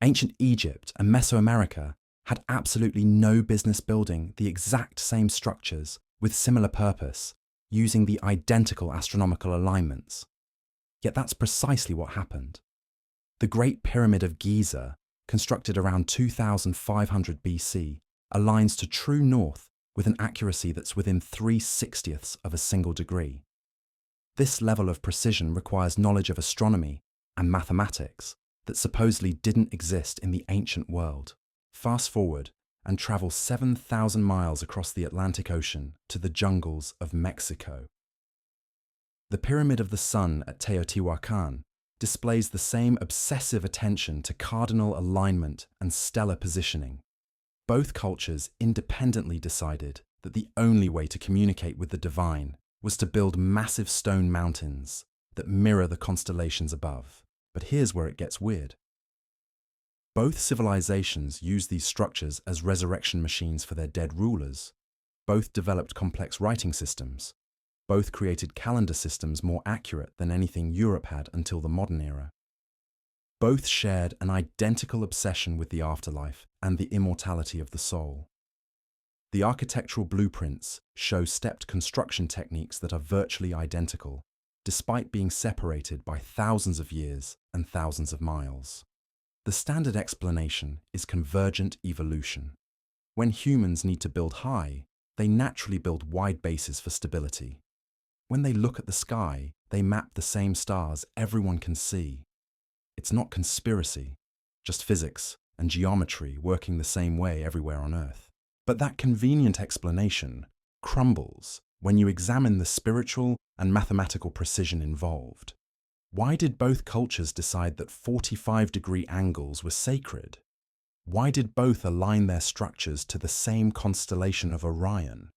Ancient Egypt and Mesoamerica had absolutely no business building the exact same structures with similar purpose, using the identical astronomical alignments. Yet that's precisely what happened. The Great Pyramid of Giza, constructed around 2500 BC, aligns to true north with an accuracy that's within 3/60ths of a single degree. This level of precision requires knowledge of astronomy and mathematics that supposedly didn't exist in the ancient world. Fast forward and travel 7,000 miles across the Atlantic Ocean to the jungles of Mexico. The Pyramid of the Sun at Teotihuacan displays the same obsessive attention to cardinal alignment and stellar positioning. Both cultures independently decided that the only way to communicate with the divine was to build massive stone mountains that mirror the constellations above. But here's where it gets weird. Both civilizations used these structures as resurrection machines for their dead rulers. Both developed complex writing systems. Both created calendar systems more accurate than anything Europe had until the modern era. Both shared an identical obsession with the afterlife and the immortality of the soul. The architectural blueprints show stepped construction techniques that are virtually identical, despite being separated by thousands of years and thousands of miles. The standard explanation is convergent evolution. When humans need to build high, they naturally build wide bases for stability. When they look at the sky, they map the same stars everyone can see. It's not conspiracy, just physics and geometry working the same way everywhere on Earth. But that convenient explanation crumbles when you examine the spiritual and mathematical precision involved. Why did both cultures decide that 45-degree angles were sacred? Why did both align their structures to the same constellation of Orion?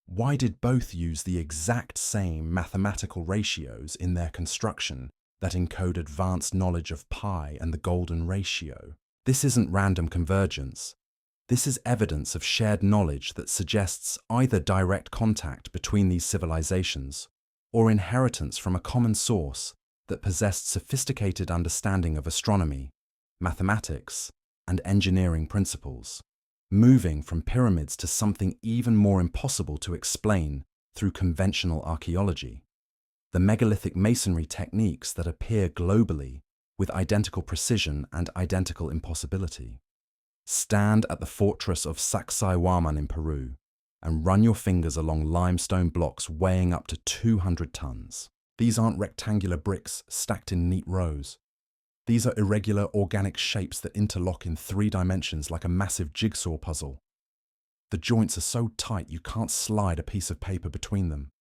Why did both use the exact same mathematical ratios in their construction that encode advanced knowledge of pi and the golden ratio? This isn't random convergence. This is evidence of shared knowledge that suggests either direct contact between these civilizations or inheritance from a common source that possessed sophisticated understanding of astronomy, mathematics, and engineering principles, moving from pyramids to something even more impossible to explain through conventional archaeology. The megalithic masonry techniques that appear globally with identical precision and identical impossibility. Stand at the fortress of Sacsayhuaman in Peru and run your fingers along limestone blocks weighing up to 200 tons. These aren't rectangular bricks stacked in neat rows. These are irregular organic shapes that interlock in 3 dimensions like a massive jigsaw puzzle. The joints are so tight you can't slide a piece of paper between them.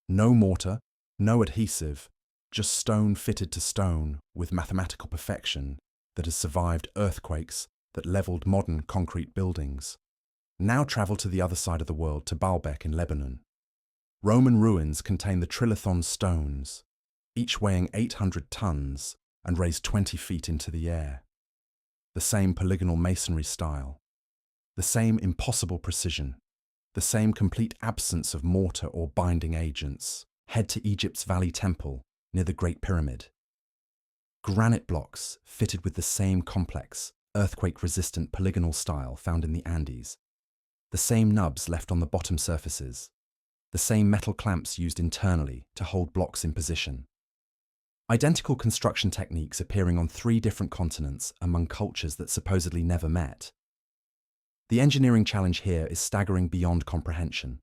No mortar, no adhesive, just stone fitted to stone with mathematical perfection that has survived earthquakes that leveled modern concrete buildings. Now travel to the other side of the world to Baalbek in Lebanon. Roman ruins contain the trilithon stones, each weighing 800 tons and raised 20 feet into the air. The same polygonal masonry style, the same impossible precision, the same complete absence of mortar or binding agents. Head to Egypt's Valley Temple near the Great Pyramid. Granite blocks fitted with the same complex, earthquake-resistant polygonal style found in the Andes. The same nubs left on the bottom surfaces. The same metal clamps used internally to hold blocks in position. Identical construction techniques appearing on 3 different continents among cultures that supposedly never met. The engineering challenge here is staggering beyond comprehension.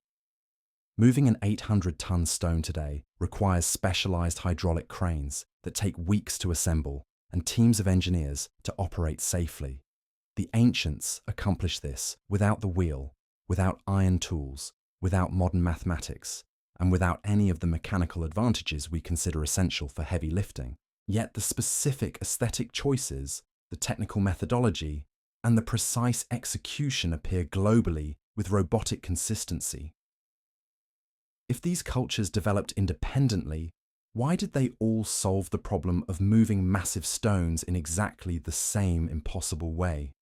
Moving an 800-ton stone today requires specialized hydraulic cranes that take weeks to assemble and teams of engineers to operate safely. The ancients accomplished this without the wheel, without iron tools, without modern mathematics, and without any of the mechanical advantages we consider essential for heavy lifting. Yet the specific aesthetic choices, the technical methodology, and the precise execution appear globally with robotic consistency. If these cultures developed independently, why did they all solve the problem of moving massive stones in exactly the same impossible way?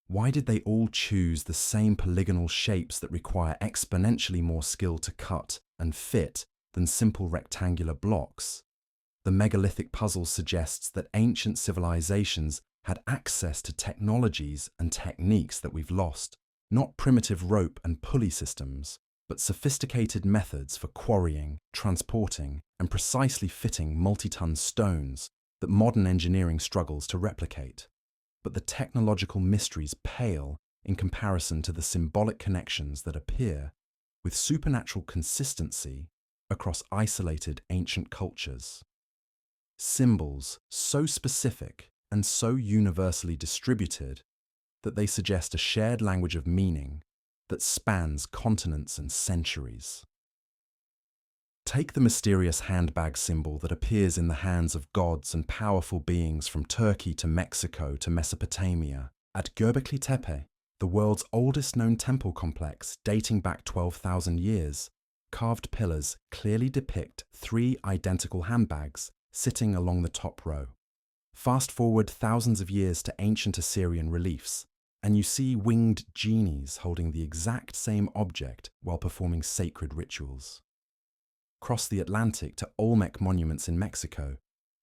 Why did they all choose the same polygonal shapes that require exponentially more skill to cut and fit than simple rectangular blocks? The megalithic puzzle suggests that ancient civilizations had access to technologies and techniques that we've lost, not primitive rope and pulley systems, but sophisticated methods for quarrying, transporting, and precisely fitting multi-ton stones that modern engineering struggles to replicate. But the technological mysteries pale in comparison to the symbolic connections that appear with supernatural consistency across isolated ancient cultures. Symbols so specific and so universally distributed that they suggest a shared language of meaning that spans continents and centuries. Take the mysterious handbag symbol that appears in the hands of gods and powerful beings from Turkey to Mexico to Mesopotamia. At Göbekli Tepe, the world's oldest known temple complex dating back 12,000 years, carved pillars clearly depict 3 identical handbags sitting along the top row. Fast forward thousands of years to ancient Assyrian reliefs, and you see winged genies holding the exact same object while performing sacred rituals. Cross the Atlantic to Olmec monuments in Mexico,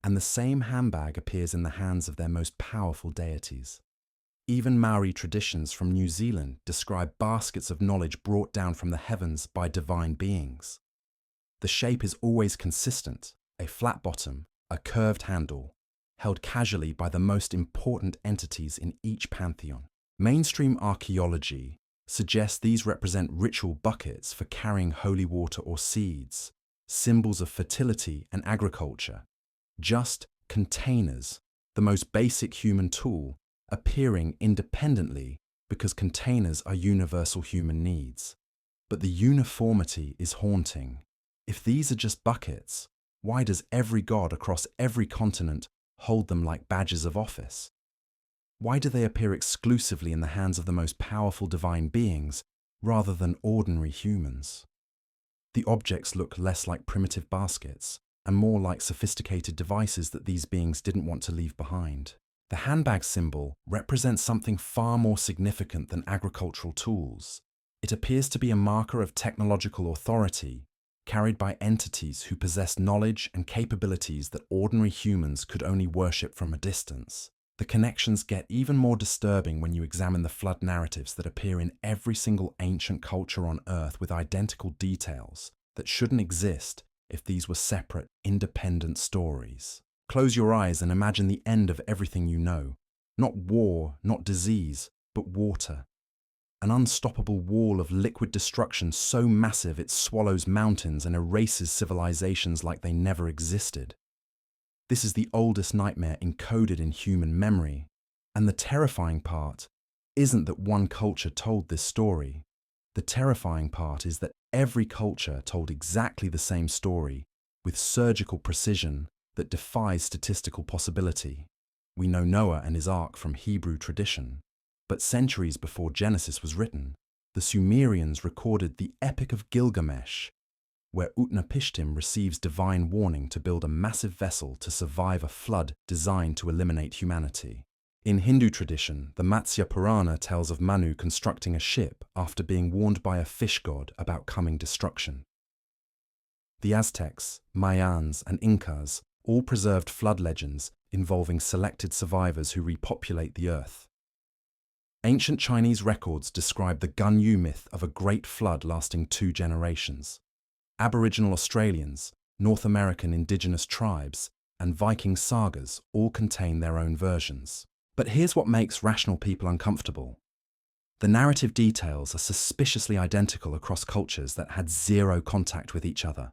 and the same handbag appears in the hands of their most powerful deities. Even Maori traditions from New Zealand describe baskets of knowledge brought down from the heavens by divine beings. The shape is always consistent, a flat bottom, a curved handle, held casually by the most important entities in each pantheon. Mainstream archaeology suggests these represent ritual buckets for carrying holy water or seeds, symbols of fertility and agriculture, just containers, the most basic human tool, appearing independently because containers are universal human needs. But the uniformity is haunting. If these are just buckets, why does every god across every continent hold them like badges of office? Why do they appear exclusively in the hands of the most powerful divine beings rather than ordinary humans? The objects look less like primitive baskets and more like sophisticated devices that these beings didn't want to leave behind. The handbag symbol represents something far more significant than agricultural tools. It appears to be a marker of technological authority carried by entities who possess knowledge and capabilities that ordinary humans could only worship from a distance. The connections get even more disturbing when you examine the flood narratives that appear in every single ancient culture on Earth with identical details that shouldn't exist if these were separate, independent stories. Close your eyes and imagine the end of everything you know. Not war, not disease, but water. An unstoppable wall of liquid destruction so massive it swallows mountains and erases civilizations like they never existed. This is the oldest nightmare encoded in human memory, and the terrifying part isn't that one culture told this story. The terrifying part is that every culture told exactly the same story with surgical precision that defies statistical possibility. We know Noah and his ark from Hebrew tradition, but centuries before Genesis was written, the Sumerians recorded the Epic of Gilgamesh, where Utnapishtim receives divine warning to build a massive vessel to survive a flood designed to eliminate humanity. In Hindu tradition, the Matsya Purana tells of Manu constructing a ship after being warned by a fish god about coming destruction. The Aztecs, Mayans, and Incas all preserved flood legends involving selected survivors who repopulate the earth. Ancient Chinese records describe the Gunyu myth of a great flood lasting 2 generations. Aboriginal Australians, North American indigenous tribes, and Viking sagas all contain their own versions. But here's what makes rational people uncomfortable. The narrative details are suspiciously identical across cultures that had zero contact with each other.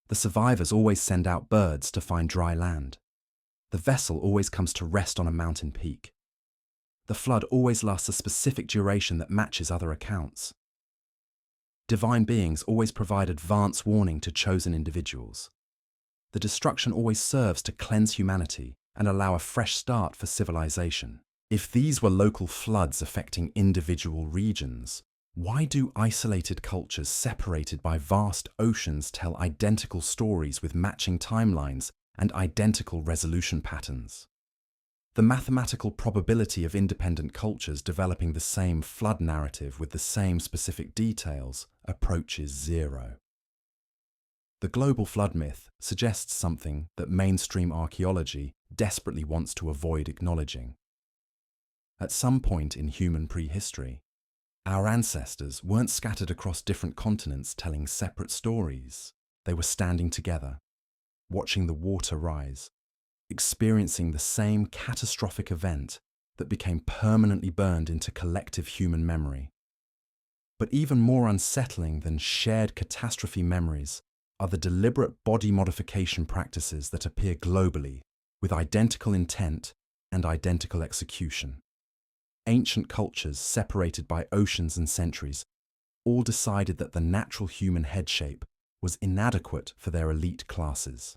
The survivors always send out birds to find dry land. The vessel always comes to rest on a mountain peak. The flood always lasts a specific duration that matches other accounts. Divine beings always provide advance warning to chosen individuals. The destruction always serves to cleanse humanity and allow a fresh start for civilization. If these were local floods affecting individual regions, why do isolated cultures separated by vast oceans tell identical stories with matching timelines and identical resolution patterns? The mathematical probability of independent cultures developing the same flood narrative with the same specific details approaches 0. The global flood myth suggests something that mainstream archaeology desperately wants to avoid acknowledging. At some point in human prehistory, our ancestors weren't scattered across different continents telling separate stories. They were standing together, watching the water rise, experiencing the same catastrophic event that became permanently burned into collective human memory. But even more unsettling than shared catastrophe memories are the deliberate body modification practices that appear globally with identical intent and identical execution. Ancient cultures separated by oceans and centuries all decided that the natural human head shape was inadequate for their elite classes.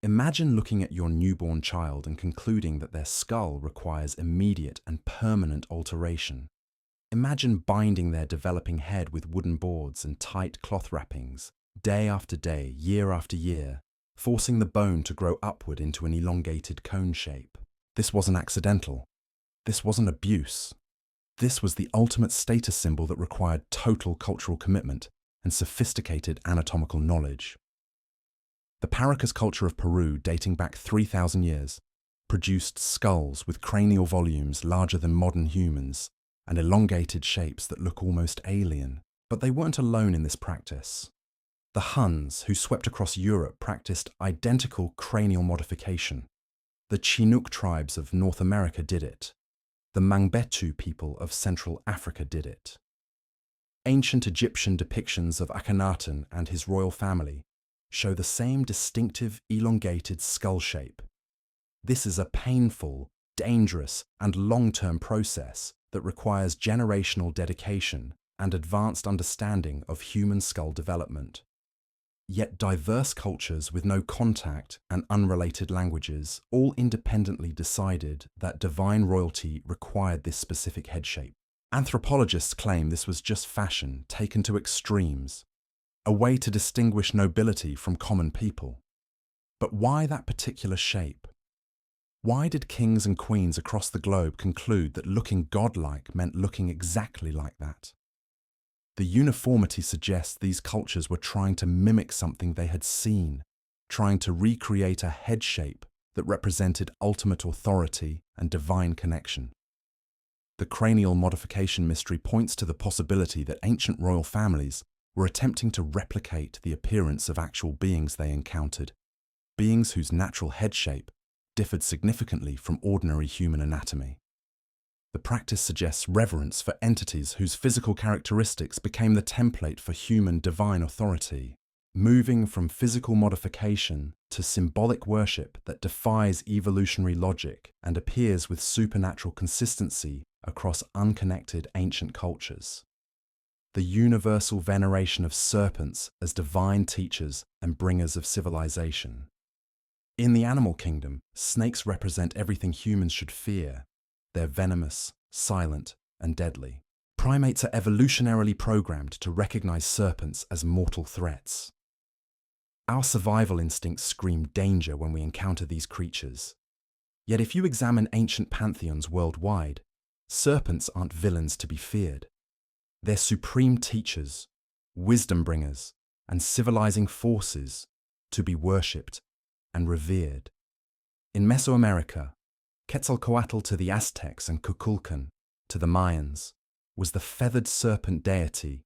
Imagine looking at your newborn child and concluding that their skull requires immediate and permanent alteration. Imagine binding their developing head with wooden boards and tight cloth wrappings, day after day, year after year, forcing the bone to grow upward into an elongated cone shape. This wasn't accidental. This wasn't abuse. This was the ultimate status symbol that required total cultural commitment and sophisticated anatomical knowledge. The Paracas culture of Peru, dating back 3,000 years, produced skulls with cranial volumes larger than modern humans and elongated shapes that look almost alien. But they weren't alone in this practice. The Huns, who swept across Europe, practiced identical cranial modification. The Chinook tribes of North America did it. The Mangbetu people of Central Africa did it. Ancient Egyptian depictions of Akhenaten and his royal family show the same distinctive elongated skull shape. This is a painful, dangerous, and long-term process that requires generational dedication and advanced understanding of human skull development. Yet diverse cultures with no contact and unrelated languages all independently decided that divine royalty required this specific head shape. Anthropologists claim this was just fashion taken to extremes, a way to distinguish nobility from common people. But why that particular shape? Why did kings and queens across the globe conclude that looking godlike meant looking exactly like that? The uniformity suggests these cultures were trying to mimic something they had seen, trying to recreate a head shape that represented ultimate authority and divine connection. The cranial modification mystery points to the possibility that ancient royal families were attempting to replicate the appearance of actual beings they encountered, beings whose natural head shape differed significantly from ordinary human anatomy. The practice suggests reverence for entities whose physical characteristics became the template for human divine authority, moving from physical modification to symbolic worship that defies evolutionary logic and appears with supernatural consistency across unconnected ancient cultures. The universal veneration of serpents as divine teachers and bringers of civilization. In the animal kingdom, snakes represent everything humans should fear. They're venomous, silent, and deadly. Primates are evolutionarily programmed to recognize serpents as mortal threats. Our survival instincts scream danger when we encounter these creatures. Yet if you examine ancient pantheons worldwide, serpents aren't villains to be feared. They're supreme teachers, wisdom bringers, and civilizing forces to be worshipped and revered. In Mesoamerica, Quetzalcoatl to the Aztecs and Kukulkan to the Mayans was the feathered serpent deity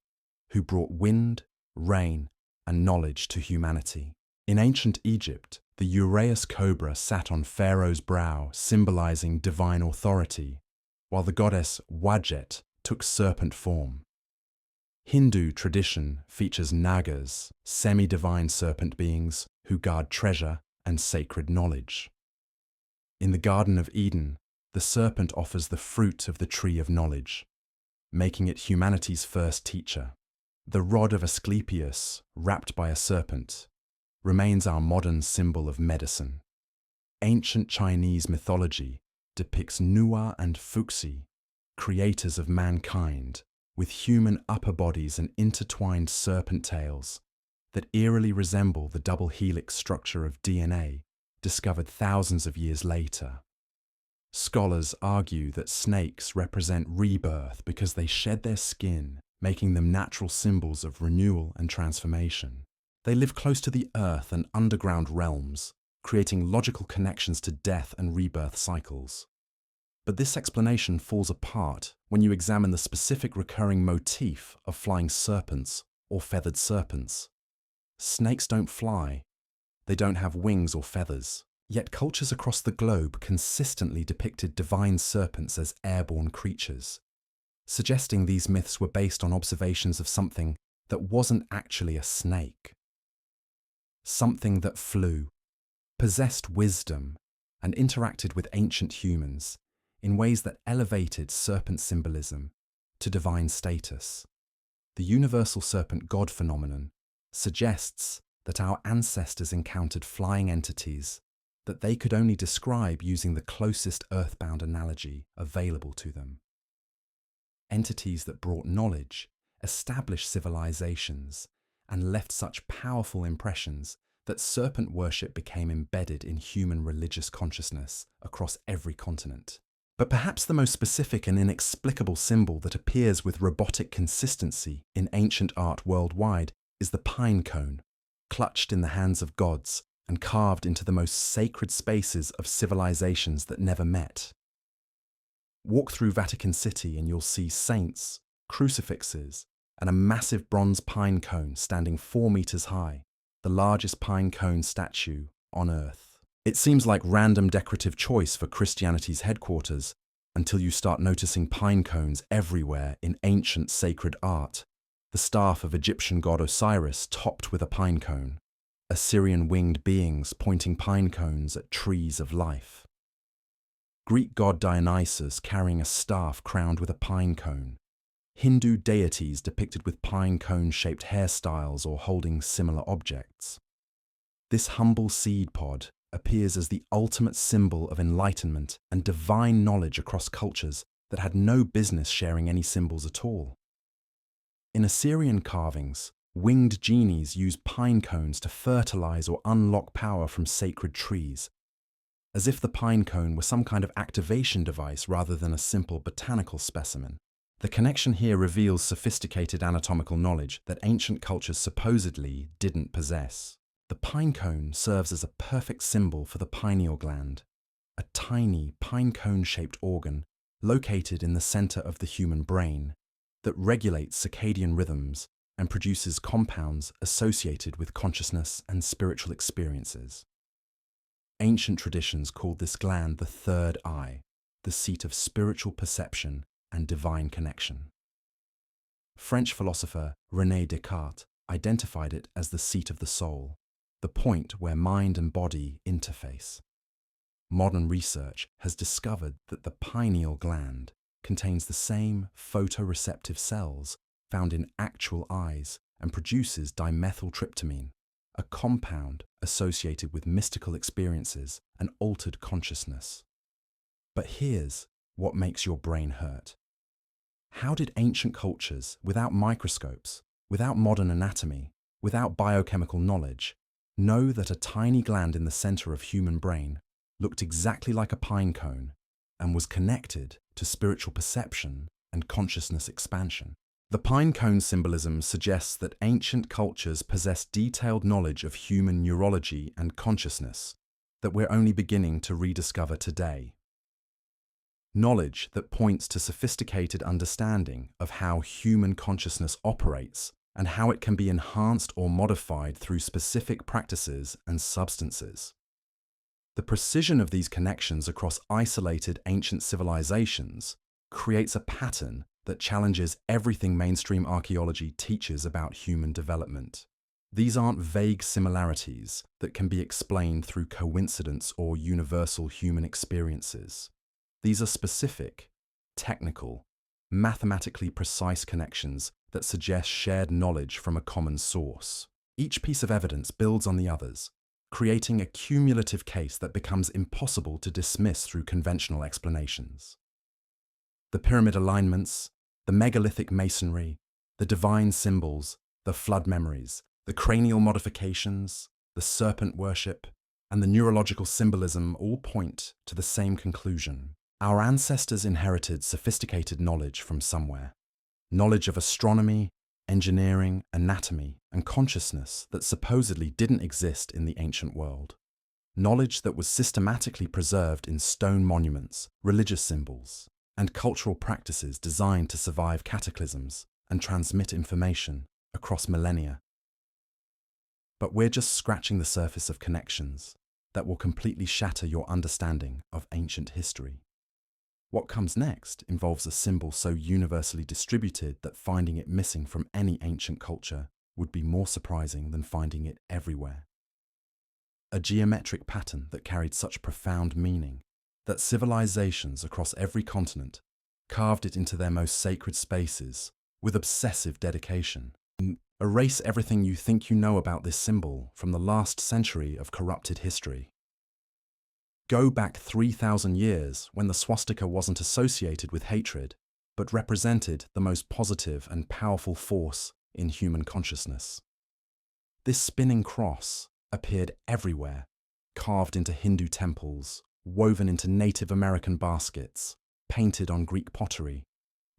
who brought wind, rain, and knowledge to humanity. In ancient Egypt, the Uraeus cobra sat on Pharaoh's brow, symbolizing divine authority, while the goddess Wadjet took serpent form. Hindu tradition features nagas, semi-divine serpent beings who guard treasure and sacred knowledge. In the Garden of Eden, the serpent offers the fruit of the tree of knowledge, making it humanity's first teacher. The rod of Asclepius, wrapped by a serpent, remains our modern symbol of medicine. Ancient Chinese mythology depicts Nuwa and Fuxi, creators of mankind, with human upper bodies and intertwined serpent tails that eerily resemble the double helix structure of DNA discovered thousands of years later. Scholars argue that snakes represent rebirth because they shed their skin, making them natural symbols of renewal and transformation. They live close to the earth and underground realms, creating logical connections to death and rebirth cycles. But this explanation falls apart when you examine the specific recurring motif of flying serpents or feathered serpents. Snakes don't fly. They don't have wings or feathers. Yet cultures across the globe consistently depicted divine serpents as airborne creatures, suggesting these myths were based on observations of something that wasn't actually a snake. Something that flew, possessed wisdom, and interacted with ancient humans in ways that elevated serpent symbolism to divine status. The universal serpent god phenomenon suggests that our ancestors encountered flying entities that they could only describe using the closest earthbound analogy available to them. Entities that brought knowledge, established civilizations, and left such powerful impressions that serpent worship became embedded in human religious consciousness across every continent. But perhaps the most specific and inexplicable symbol that appears with robotic consistency in ancient art worldwide is the pine cone, clutched in the hands of gods and carved into the most sacred spaces of civilizations that never met. Walk through Vatican City and you'll see saints, crucifixes, and a massive bronze pine cone standing 4 meters high, the largest pine cone statue on Earth. It seems like random decorative choice for Christianity's headquarters until you start noticing pine cones everywhere in ancient sacred art. The staff of Egyptian god Osiris topped with a pine cone, Assyrian winged beings pointing pine cones at trees of life, Greek god Dionysus carrying a staff crowned with a pine cone, Hindu deities depicted with pine cone-shaped hairstyles or holding similar objects. This humble seed pod appears as the ultimate symbol of enlightenment and divine knowledge across cultures that had no business sharing any symbols at all. In Assyrian carvings, winged genies used pine cones to fertilize or unlock power from sacred trees, as if the pine cone were some kind of activation device rather than a simple botanical specimen. The connection here reveals sophisticated anatomical knowledge that ancient cultures supposedly didn't possess. The pine cone serves as a perfect symbol for the pineal gland, a tiny pine cone-shaped organ located in the center of the human brain that regulates circadian rhythms and produces compounds associated with consciousness and spiritual experiences. Ancient traditions called this gland the third eye, the seat of spiritual perception and divine connection. French philosopher René Descartes identified it as the seat of the soul, the point where mind and body interface. Modern research has discovered that the pineal gland contains the same photoreceptive cells found in actual eyes and produces dimethyltryptamine, a compound associated with mystical experiences and altered consciousness. But here's what makes your brain hurt. How did ancient cultures, without microscopes, without modern anatomy, without biochemical knowledge, know that a tiny gland in the center of human brain looked exactly like a pine cone and was connected to spiritual perception and consciousness expansion? The pine cone symbolism suggests that ancient cultures possessed detailed knowledge of human neurology and consciousness that we're only beginning to rediscover today. Knowledge that points to sophisticated understanding of how human consciousness operates and how it can be enhanced or modified through specific practices and substances. The precision of these connections across isolated ancient civilizations creates a pattern that challenges everything mainstream archaeology teaches about human development. These aren't vague similarities that can be explained through coincidence or universal human experiences. These are specific, technical, mathematically precise connections that suggest shared knowledge from a common source. Each piece of evidence builds on the others, creating a cumulative case that becomes impossible to dismiss through conventional explanations. The pyramid alignments, the megalithic masonry, the divine symbols, the flood memories, the cranial modifications, the serpent worship, and the neurological symbolism all point to the same conclusion. Our ancestors inherited sophisticated knowledge from somewhere. Knowledge of astronomy, engineering, anatomy, and consciousness that supposedly didn't exist in the ancient world. knowledge that was systematically preserved in stone monuments, religious symbols, and cultural practices designed to survive cataclysms and transmit information across millennia. But we're just scratching the surface of connections that will completely shatter your understanding of ancient history. What comes next involves a symbol so universally distributed that finding it missing from any ancient culture would be more surprising than finding it everywhere. A geometric pattern that carried such profound meaning that civilizations across every continent carved it into their most sacred spaces with obsessive dedication. Erase everything you think you know about this symbol from the last century of corrupted history. Go back 3,000 years when the swastika wasn't associated with hatred, but represented the most positive and powerful force in human consciousness. This spinning cross appeared everywhere, carved into Hindu temples, woven into Native American baskets, painted on Greek pottery,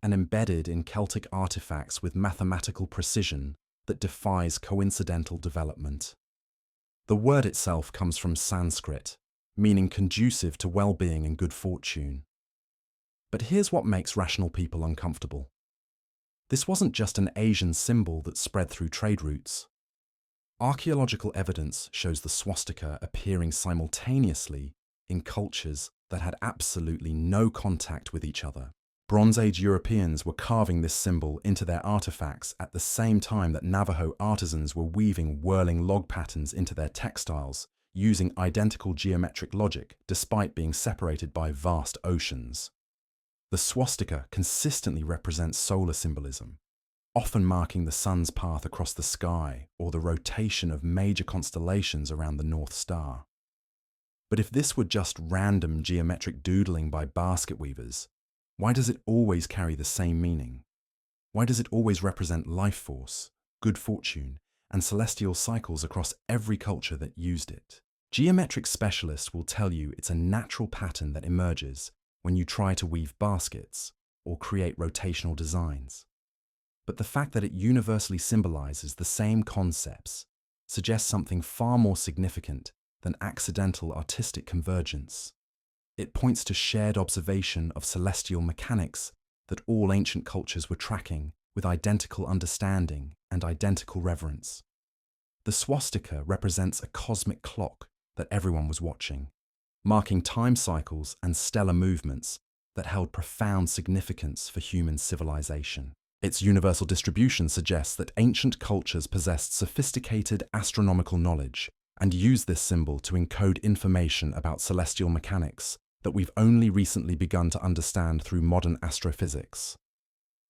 and embedded in Celtic artifacts with mathematical precision that defies coincidental development. The word itself comes from Sanskrit, meaning conducive to well-being and good fortune. But here's what makes rational people uncomfortable. This wasn't just an Asian symbol that spread through trade routes. Archaeological evidence shows the swastika appearing simultaneously in cultures that had absolutely no contact with each other. Bronze Age Europeans were carving this symbol into their artifacts at the same time that Navajo artisans were weaving whirling log patterns into their textiles, using identical geometric logic despite being separated by vast oceans. The swastika consistently represents solar symbolism, often marking the sun's path across the sky or the rotation of major constellations around the North Star. But if this were just random geometric doodling by basket weavers, why does it always carry the same meaning? Why does it always represent life force, good fortune, and celestial cycles across every culture that used it? Geometric specialists will tell you it's a natural pattern that emerges when you try to weave baskets or create rotational designs. But the fact that it universally symbolizes the same concepts suggests something far more significant than accidental artistic convergence. It points to shared observation of celestial mechanics that all ancient cultures were tracking with identical understanding and identical reverence. The swastika represents a cosmic clock that everyone was watching, marking time cycles and stellar movements that held profound significance for human civilization. Its universal distribution suggests that ancient cultures possessed sophisticated astronomical knowledge and used this symbol to encode information about celestial mechanics that we've only recently begun to understand through modern astrophysics.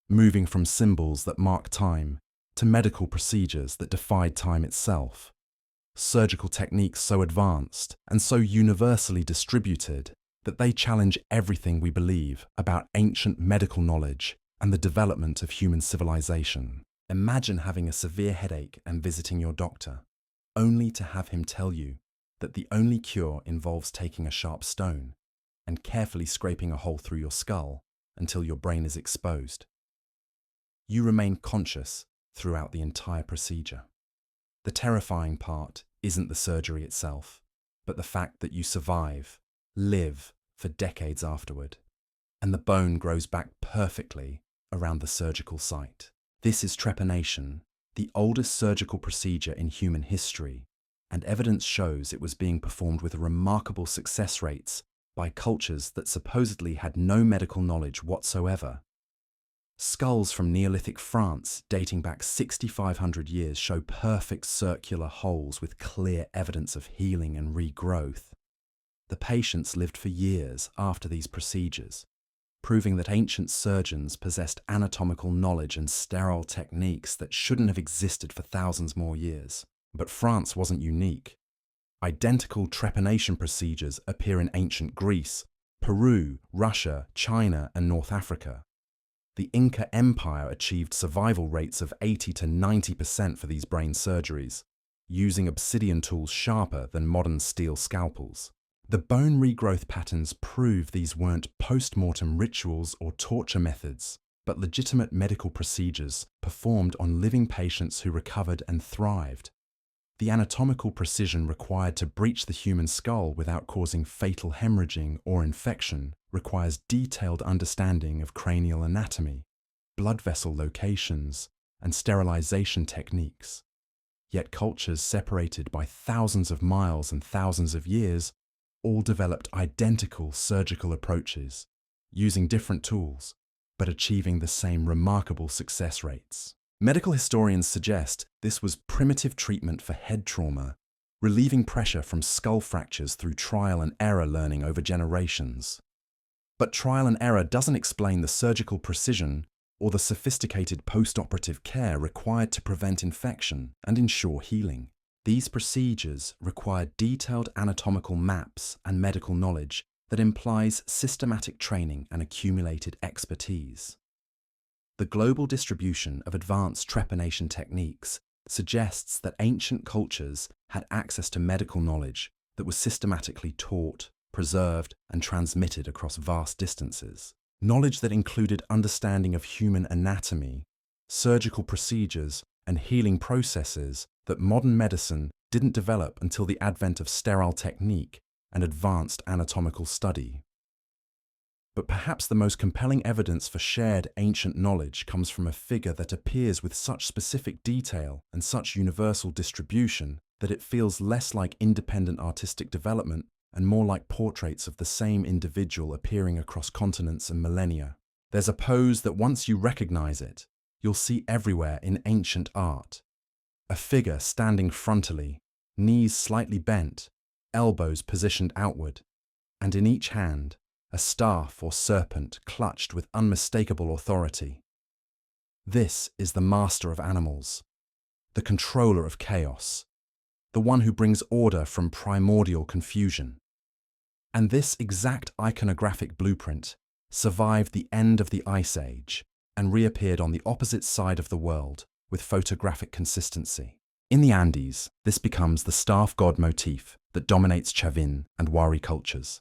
Moving from symbols that mark time to medical procedures that defied time itself, surgical techniques so advanced and so universally distributed that they challenge everything we believe about ancient medical knowledge and the development of human civilization. Imagine having a severe headache and visiting your doctor, only to have him tell you that the only cure involves taking a sharp stone and carefully scraping a hole through your skull until your brain is exposed. You remain conscious throughout the entire procedure. The terrifying part isn't the surgery itself, but the fact that you survive, live for decades afterward, and the bone grows back perfectly around the surgical site. This is trepanation, the oldest surgical procedure in human history, and evidence shows it was being performed with remarkable success rates by cultures that supposedly had no medical knowledge whatsoever. Skulls from Neolithic France dating back 6,500 years show perfect circular holes with clear evidence of healing and regrowth. The patients lived for years after these procedures, proving that ancient surgeons possessed anatomical knowledge and sterile techniques that shouldn't have existed for thousands more years. But France wasn't unique. Identical trepanation procedures appear in ancient Greece, Peru, Russia, China, and North Africa. The Inca Empire achieved survival rates of 80 to 90% for these brain surgeries, using obsidian tools sharper than modern steel scalpels. The bone regrowth patterns prove these weren't post-mortem rituals or torture methods, but legitimate medical procedures performed on living patients who recovered and thrived. The anatomical precision required to breach the human skull without causing fatal hemorrhaging or infection requires detailed understanding of cranial anatomy, blood vessel locations, and sterilization techniques. Yet cultures separated by thousands of miles and thousands of years all developed identical surgical approaches, using different tools, but achieving the same remarkable success rates. Medical historians suggest this was primitive treatment for head trauma, relieving pressure from skull fractures through trial and error learning over generations. But trial and error doesn't explain the surgical precision or the sophisticated post-operative care required to prevent infection and ensure healing. These procedures require detailed anatomical maps and medical knowledge that implies systematic training and accumulated expertise. The global distribution of advanced trepanation techniques suggests that ancient cultures had access to medical knowledge that was systematically taught, preserved, and transmitted across vast distances. Knowledge that included understanding of human anatomy, surgical procedures, and healing processes that modern medicine didn't develop until the advent of sterile technique and advanced anatomical study. But perhaps the most compelling evidence for shared ancient knowledge comes from a figure that appears with such specific detail and such universal distribution that it feels less like independent artistic development and more like portraits of the same individual appearing across continents and millennia. There's a pose that once you recognize it, you'll see everywhere in ancient art. A figure standing frontally, knees slightly bent, elbows positioned outward, and in each hand, a staff or serpent clutched with unmistakable authority. This is the master of animals, the controller of chaos, the one who brings order from primordial confusion. And this exact iconographic blueprint survived the end of the Ice Age and reappeared on the opposite side of the world with photographic consistency. In the Andes, this becomes the staff god motif that dominates Chavin and Wari cultures.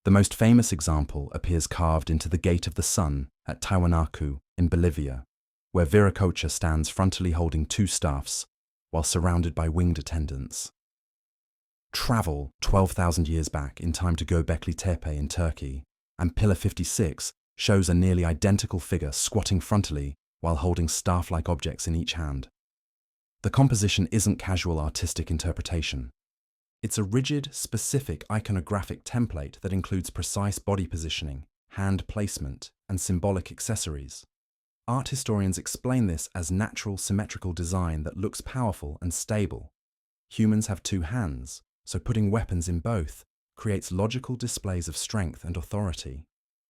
The most famous example appears carved into the Gate of the Sun at Tiwanaku in Bolivia, where Viracocha stands frontally holding two staffs while surrounded by winged attendants. Travel 12,000 years back in time to Göbekli Tepe in Turkey, and Pillar 56 shows a nearly identical figure squatting frontally while holding staff-like objects in each hand. The composition isn't casual artistic interpretation. It's a rigid, specific iconographic template that includes precise body positioning, hand placement, and symbolic accessories. Art historians explain this as natural symmetrical design that looks powerful and stable. Humans have two hands, so putting weapons in both creates logical displays of strength and authority.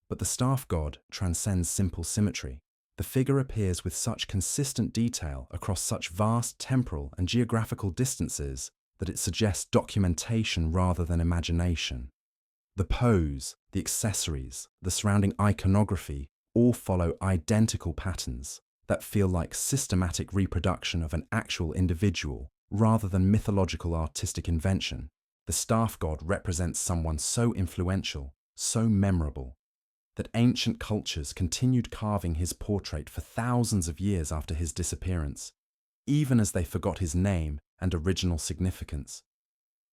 But the staff god transcends simple symmetry. The figure appears with such consistent detail across such vast temporal and geographical distances that it suggests documentation rather than imagination. The pose, the accessories, the surrounding iconography all follow identical patterns that feel like systematic reproduction of an actual individual rather than mythological artistic invention. The staff god represents someone so influential, so memorable, that ancient cultures continued carving his portrait for thousands of years after his disappearance, even as they forgot his name and original significance.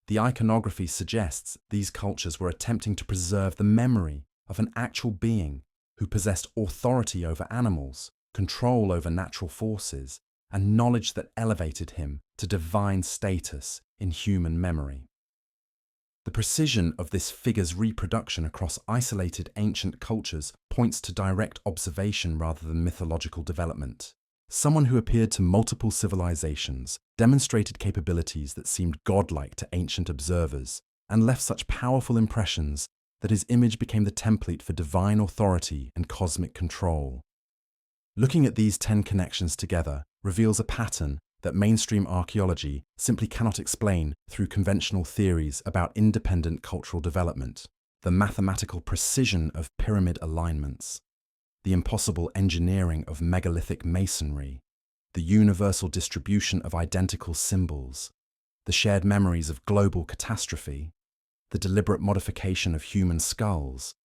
The iconography suggests these cultures were attempting to preserve the memory of an actual being who possessed authority over animals, control over natural forces, and knowledge that elevated him to divine status in human memory. The precision of this figure's reproduction across isolated ancient cultures points to direct observation rather than mythological development. Someone who appeared to multiple civilizations demonstrated capabilities that seemed godlike to ancient observers and left such powerful impressions that his image became the template for divine authority and cosmic control. Looking at these 10 connections together reveals a pattern that mainstream archaeology simply cannot explain through conventional theories about independent cultural development. The mathematical precision of pyramid alignments, the impossible engineering of megalithic masonry, the universal distribution of identical symbols, the shared memories of global catastrophe, the deliberate modification of human skulls,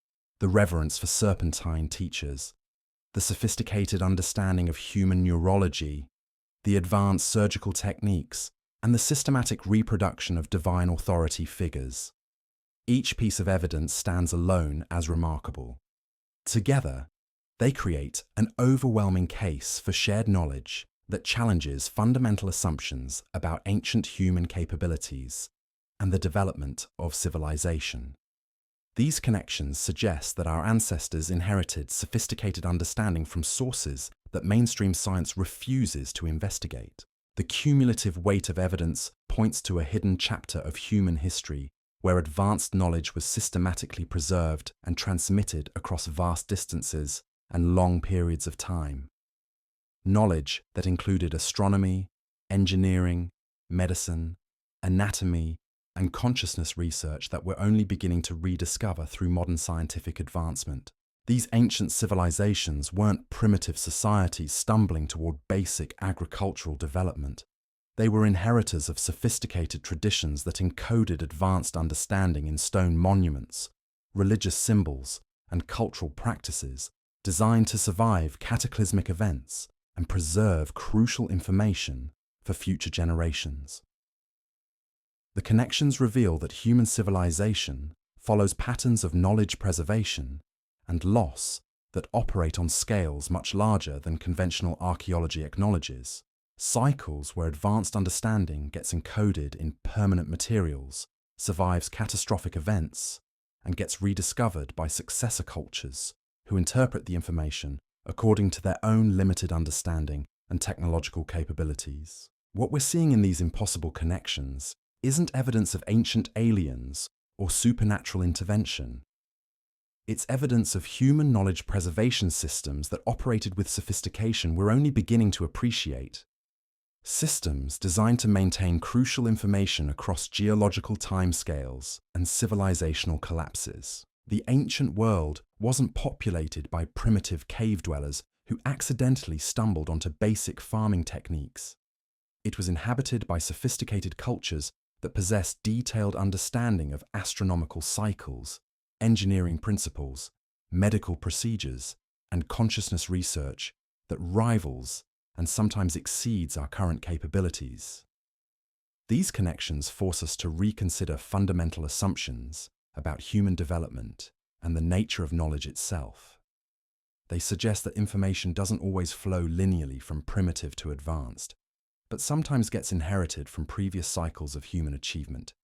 the reverence for serpentine teachers, the sophisticated understanding of human neurology, the advanced surgical techniques, and the systematic reproduction of divine authority figures. Each piece of evidence stands alone as remarkable. Together, they create an overwhelming case for shared knowledge that challenges fundamental assumptions about ancient human capabilities and the development of civilization. These connections suggest that our ancestors inherited sophisticated understanding from sources that mainstream science refuses to investigate. The cumulative weight of evidence points to a hidden chapter of human history where advanced knowledge was systematically preserved and transmitted across vast distances and long periods of time. Knowledge that included astronomy, engineering, medicine, anatomy, and consciousness research that we're only beginning to rediscover through modern scientific advancement. These ancient civilizations weren't primitive societies stumbling toward basic agricultural development. They were inheritors of sophisticated traditions that encoded advanced understanding in stone monuments, religious symbols, and cultural practices designed to survive cataclysmic events and preserve crucial information for future generations. The connections reveal that human civilization follows patterns of knowledge preservation and loss that operate on scales much larger than conventional archaeology acknowledges, cycles where advanced understanding gets encoded in permanent materials, survives catastrophic events, and gets rediscovered by successor cultures who interpret the information according to their own limited understanding and technological capabilities. What we're seeing in these impossible connections isn't evidence of ancient aliens or supernatural intervention. It's evidence of human knowledge preservation systems that operated with sophistication we're only beginning to appreciate. Systems designed to maintain crucial information across geological timescales and civilizational collapses. The ancient world wasn't populated by primitive cave dwellers who accidentally stumbled onto basic farming techniques. It was inhabited by sophisticated cultures that possessed detailed understanding of astronomical cycles, engineering principles, medical procedures, and consciousness research that rivals and sometimes exceeds our current capabilities. These connections force us to reconsider fundamental assumptions about human development and the nature of knowledge itself. They suggest that information doesn't always flow linearly from primitive to advanced, but sometimes gets inherited from previous cycles of human achievement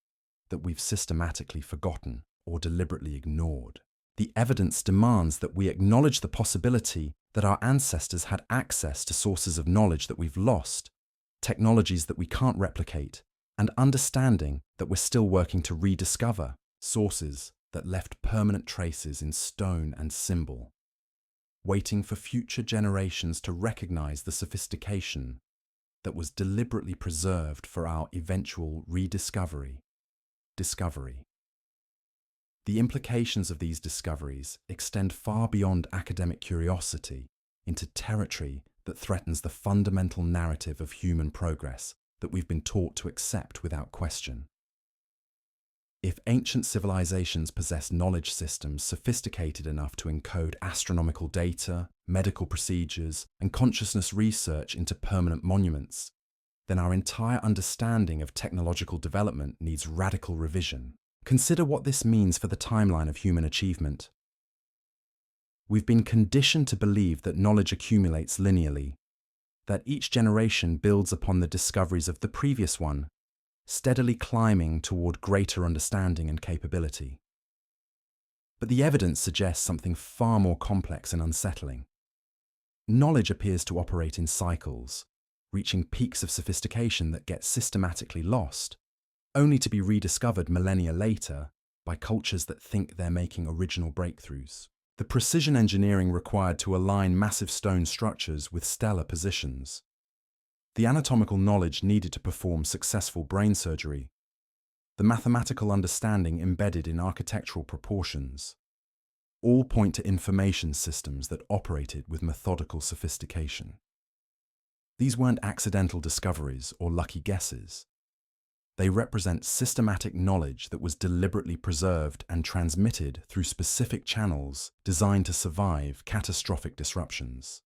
that we've systematically forgotten or deliberately ignored. The evidence demands that we acknowledge the possibility that our ancestors had access to sources of knowledge that we've lost, technologies that we can't replicate, and understanding that we're still working to rediscover, sources that left permanent traces in stone and symbol, waiting for future generations to recognize the sophistication that was deliberately preserved for our eventual rediscovery. The implications of these discoveries extend far beyond academic curiosity into territory that threatens the fundamental narrative of human progress that we've been taught to accept without question. If ancient civilizations possessed knowledge systems sophisticated enough to encode astronomical data, medical procedures, and consciousness research into permanent monuments, then our entire understanding of technological development needs radical revision. Consider what this means for the timeline of human achievement. We've been conditioned to believe that knowledge accumulates linearly, that each generation builds upon the discoveries of the previous one, steadily climbing toward greater understanding and capability. But the evidence suggests something far more complex and unsettling. Knowledge appears to operate in cycles, reaching peaks of sophistication that get systematically lost, only to be rediscovered millennia later by cultures that think they're making original breakthroughs. The precision engineering required to align massive stone structures with stellar positions, the anatomical knowledge needed to perform successful brain surgery, the mathematical understanding embedded in architectural proportions, all point to information systems that operated with methodical sophistication. These weren't accidental discoveries or lucky guesses. They represent systematic knowledge that was deliberately preserved and transmitted through specific channels designed to survive catastrophic disruptions.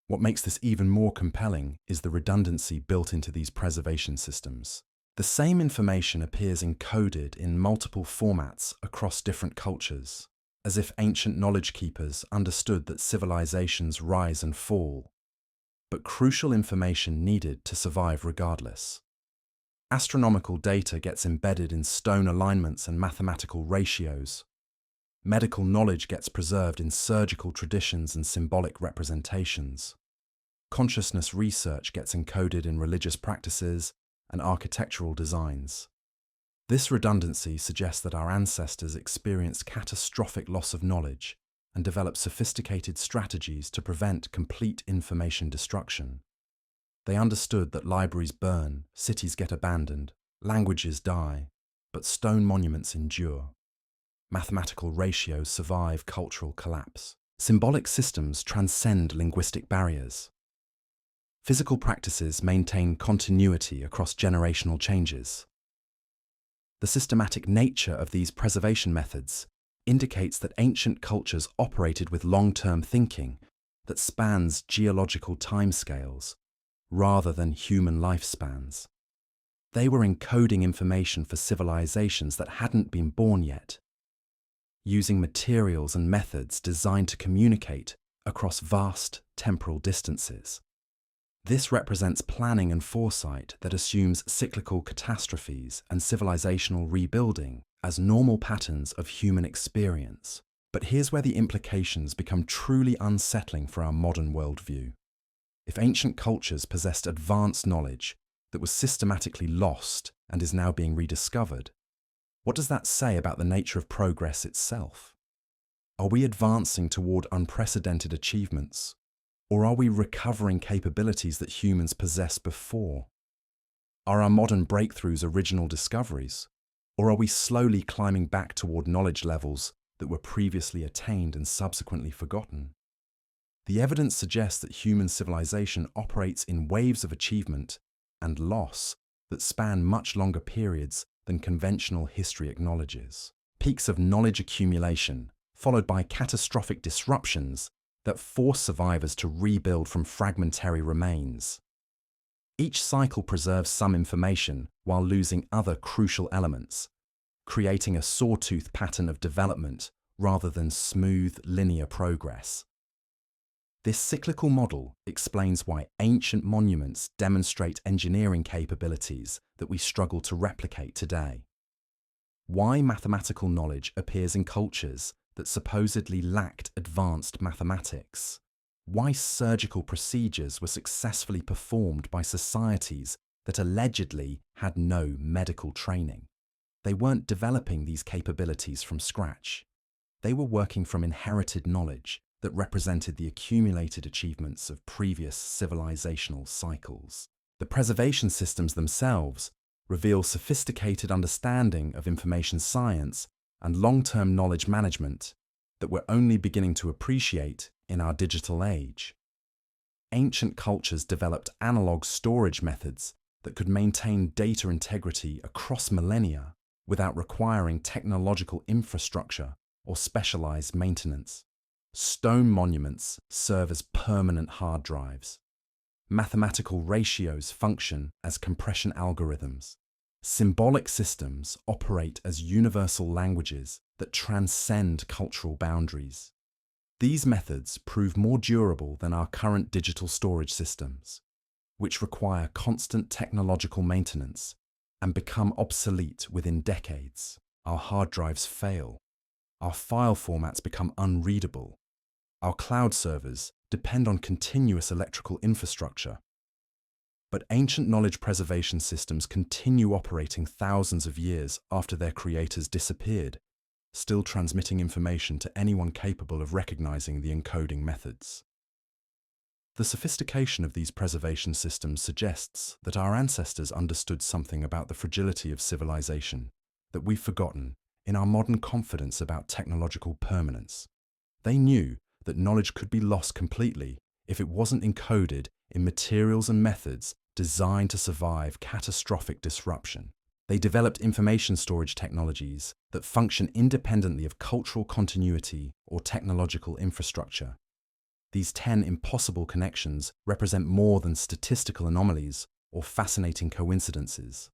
What makes this even more compelling is the redundancy built into these preservation systems. The same information appears encoded in multiple formats across different cultures, as if ancient knowledge keepers understood that civilizations rise and fall, but crucial information needed to survive regardless. Astronomical data gets embedded in stone alignments and mathematical ratios. Medical knowledge gets preserved in surgical traditions and symbolic representations. Consciousness research gets encoded in religious practices and architectural designs. This redundancy suggests that our ancestors experienced catastrophic loss of knowledge and developed sophisticated strategies to prevent complete information destruction. They understood that libraries burn, cities get abandoned, languages die, but stone monuments endure. Mathematical ratios survive cultural collapse. Symbolic systems transcend linguistic barriers. Physical practices maintain continuity across generational changes. The systematic nature of these preservation methods indicates that ancient cultures operated with long-term thinking that spans geological timescales rather than human lifespans. They were encoding information for civilizations that hadn't been born yet, using materials and methods designed to communicate across vast temporal distances. This represents planning and foresight that assumes cyclical catastrophes and civilizational rebuilding as normal patterns of human experience. But here's where the implications become truly unsettling for our modern worldview. If ancient cultures possessed advanced knowledge that was systematically lost and is now being rediscovered, what does that say about the nature of progress itself? Are we advancing toward unprecedented achievements? Or are we recovering capabilities that humans possessed before? Are our modern breakthroughs original discoveries? Or are we slowly climbing back toward knowledge levels that were previously attained and subsequently forgotten? The evidence suggests that human civilization operates in waves of achievement and loss that span much longer periods than conventional history acknowledges. Peaks of knowledge accumulation, followed by catastrophic disruptions that force survivors to rebuild from fragmentary remains. Each cycle preserves some information while losing other crucial elements, creating a sawtooth pattern of development rather than smooth, linear progress. This cyclical model explains why ancient monuments demonstrate engineering capabilities that we struggle to replicate today. Why mathematical knowledge appears in cultures that supposedly lacked advanced mathematics. Why surgical procedures were successfully performed by societies that allegedly had no medical training. They weren't developing these capabilities from scratch. They were working from inherited knowledge that represented the accumulated achievements of previous civilizational cycles. The preservation systems themselves reveal sophisticated understanding of information science and long-term knowledge management that we're only beginning to appreciate in our digital age. Ancient cultures developed analog storage methods that could maintain data integrity across millennia without requiring technological infrastructure or specialized maintenance. Stone monuments serve as permanent hard drives. Mathematical ratios function as compression algorithms. Symbolic systems operate as universal languages that transcend cultural boundaries. These methods prove more durable than our current digital storage systems, which require constant technological maintenance and become obsolete within decades. Our hard drives fail. Our file formats become unreadable. Our cloud servers depend on continuous electrical infrastructure. But ancient knowledge preservation systems continue operating thousands of years after their creators disappeared, still transmitting information to anyone capable of recognizing the encoding methods. The sophistication of these preservation systems suggests that our ancestors understood something about the fragility of civilization that we've forgotten in our modern confidence about technological permanence. They knew that knowledge could be lost completely if it wasn't encoded in materials and methods designed to survive catastrophic disruption. They developed information storage technologies that function independently of cultural continuity or technological infrastructure. These 10 impossible connections represent more than statistical anomalies or fascinating coincidences.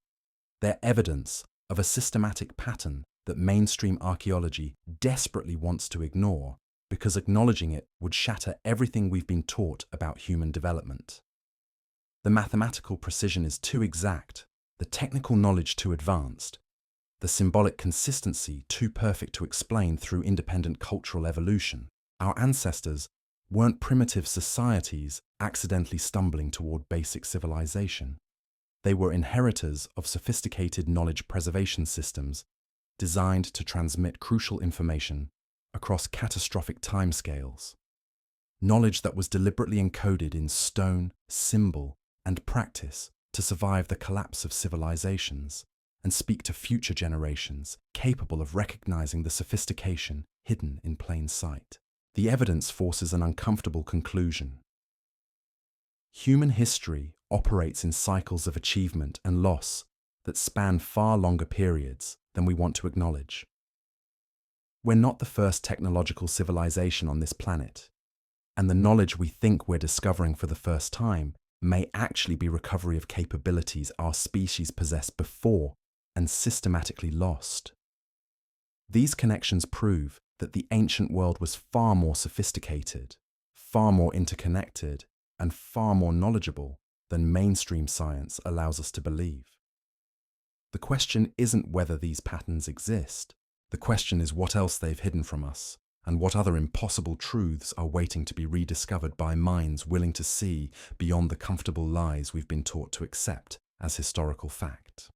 They're evidence of a systematic pattern that mainstream archaeology desperately wants to ignore because acknowledging it would shatter everything we've been taught about human development. The mathematical precision is too exact, the technical knowledge too advanced, the symbolic consistency too perfect to explain through independent cultural evolution. Our ancestors weren't primitive societies accidentally stumbling toward basic civilization. They were inheritors of sophisticated knowledge preservation systems designed to transmit crucial information across catastrophic timescales. Knowledge that was deliberately encoded in stone, symbol, and practice to survive the collapse of civilizations and speak to future generations capable of recognizing the sophistication hidden in plain sight. The evidence forces an uncomfortable conclusion. Human history operates in cycles of achievement and loss that span far longer periods than we want to acknowledge. We're not the first technological civilization on this planet, and the knowledge we think we're discovering for the first time may actually be recovery of capabilities our species possessed before and systematically lost. These connections prove that the ancient world was far more sophisticated, far more interconnected, and far more knowledgeable than mainstream science allows us to believe. The question isn't whether these patterns exist. The question is what else they've hidden from us, and what other impossible truths are waiting to be rediscovered by minds willing to see beyond the comfortable lies we've been taught to accept as historical fact.